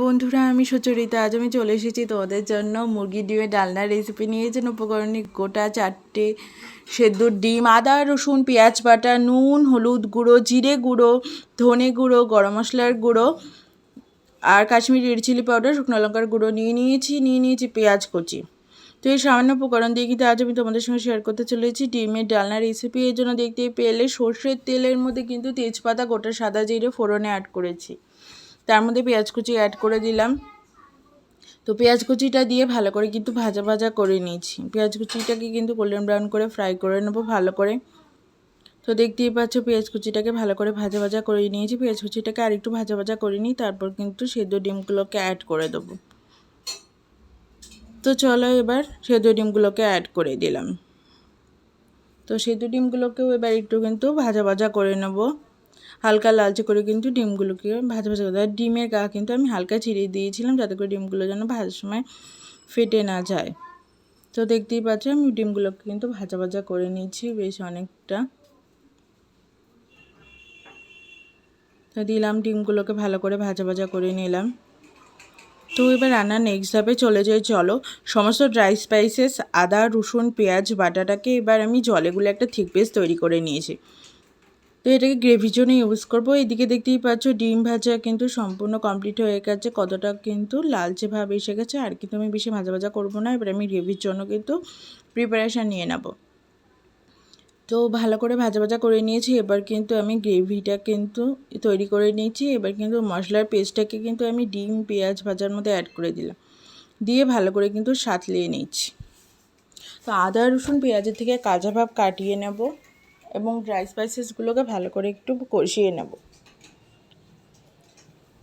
বন্ধুরা, আমি সুচরিতা। আজ আমি চলে এসেছি তোমাদের জন্য মুরগি ডিমের ডালনার রেসিপি নিয়ে। যেন উপকরণে গোটা 4টে সেদ্ধ ডিম, আদা রসুন পেঁয়াজ বাটা, নুন হলুদ গুঁড়ো, জিরে গুঁড়ো, ধনে গুঁড়ো, গরম মশলার গুঁড়ো আর কাশ্মীরি রেড চিলি পাউডার, শুকনো লঙ্কার গুঁড়ো নিয়ে নিয়েছি পেঁয়াজ কুচি। তো এই সামান্য উপকরণ দিয়ে কিন্তু আজ আমি তোমাদের সঙ্গে শেয়ার করতে চলেছি ডিমের ডালনার রেসিপি। এর জন্য দেখতেই পেলে সর্ষের তেলের মধ্যে কিন্তু তেজপাতা, গোটা সাদা জিরে ফোড়নে অ্যাড করেছি। তার মধ্যে পেঁয়াজ কুচি অ্যাড করে দিলাম। তো পেঁয়াজ কুচিটা দিয়ে ভালো করে কিন্তু ভাজা করে নিয়েছি। পেঁয়াজ কুচিটাকে কিন্তু গোল্ডেন ব্রাউন করে ফ্রাই করে নেবো ভালো করে। তো দেখতেই পাচ্ছ পেঁয়াজ কুচিটাকে ভালো করে ভাজা করে নিয়েছি। পেঁয়াজ কুচিটাকে আরেকটু ভাজা করে নিই, তারপর কিন্তু সেদ্ধ ডিমগুলোকে অ্যাড করে দেবো। তো চলো এবার সেদ্ধ ডিমগুলোকে অ্যাড করে দিলাম। তো সেদ্ধ ডিমগুলোকেও এবার একটু কিন্তু ভাজা করে নেবো, হালকা লালচে করে কিন্তু ডিমগুলোকে ভাজা করে দেওয়া। ডিমের গা কিন্তু আমি হালকা চিড়ে দিয়েছিলাম যাতে করে ডিমগুলো যেন ভাজার সময় ফেটে না যায়। তো দেখতেই পাচ্ছ আমি ডিমগুলোকে কিন্তু ভাজা করে নিয়েছি বেশ অনেকটা। তো দিলাম ডিমগুলোকে ভালো করে ভাজা করে নিলাম। তো এবার রান্নার নেক্সট ধাপে চলে যাই। চলো, সমস্ত ড্রাই স্পাইসেস আদা রসুন পেঁয়াজ বাটাটাকে এবার আমি জলে গুলে একটা থিক পেস্ট তৈরি করে নিয়েছি। তো এটাকে গ্রেভির জন্য ইউজ করবো। এদিকে দেখতেই পাচ্ছ ডিম ভাজা কিন্তু সম্পূর্ণ কমপ্লিট হয়ে গেছে, কতটা কিন্তু লালচে ভাব এসে গেছে। আর কিন্তু আমি বেশি ভাজা করবো না। এবার আমি গ্রেভির জন্য কিন্তু প্রিপারেশান নিয়ে নেব। তো ভালো করে ভাজা করে নিয়েছি। এবার কিন্তু আমি গ্রেভিটা কিন্তু তৈরি করে নিয়েছি। এবার কিন্তু মশলার পেস্টটাকে কিন্তু আমি ডিম পেঁয়াজ ভাজার মধ্যে অ্যাড করে দিলাম, দিয়ে ভালো করে কিন্তু সাঁতলিয়ে নিচ্ছি। তো আদা রসুন পেঁয়াজের থেকে কাঁচা ভাব কাটিয়ে নেব এবং ড্রাই স্পাইসেসগুলোকে ভালো করে একটু কষিয়ে নেব।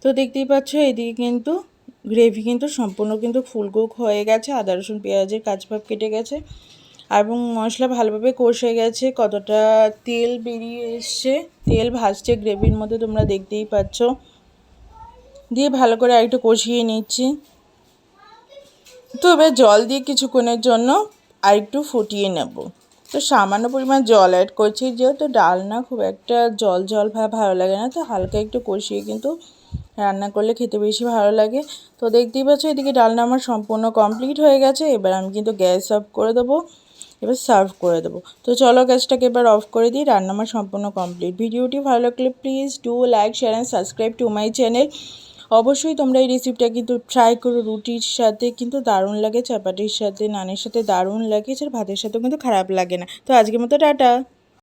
তো দেখতেই পাচ্ছ এদিকে কিন্তু গ্রেভি কিন্তু সম্পূর্ণ কিন্তু ফুল কুক হয়ে গেছে, আদা রসুন পেঁয়াজের কাঁচা ভাব কেটে গেছে এবং মশলা ভালোভাবে কষে গেছে, কতটা তেল বেরিয়ে এসছে, তেল ভাসছে গ্রেভির মধ্যে তোমরা দেখতেই পাচ্ছ। দিয়ে ভালো করে আরেকটু কষিয়ে নিচ্ছি। তো এবার জল দিয়ে কিছুক্ষণের জন্য আরেকটু ফুটিয়ে নেব। তো সামান্য পরিমাণ জল অ্যাড করছি, যেহেতু ডাল না খুব একটা জল ভালো লাগে না, তো হালকা একটু কষিয়ে কিন্তু রান্না করলে খেতে বেশি ভালো লাগে। তো দেখতেই পাচ্ছ এদিকে ডালনা আমার সম্পূর্ণ কমপ্লিট হয়ে গেছে। এবার আমি কিন্তু গ্যাস অফ করে দেবো, এবার সার্ভ করে দেবো। তো চলো গ্যাসটাকে এবার অফ করে দিই। রান্না আমার সম্পূর্ণ কমপ্লিট। ভিডিওটি ভালো লাগলে please do like share and subscribe to my channel. অবশ্যই তোমরা এই রেসিপিটা কিন্তু ট্রাই করো। রুটির সাথে কিন্তু দারুণ লাগে, চাপাটির সাথে নানের সাথে দারুণ লাগে, এছাড়া ভাতের সাথেও কিন্তু খারাপ লাগে না। তো আজকের মতো টাটা।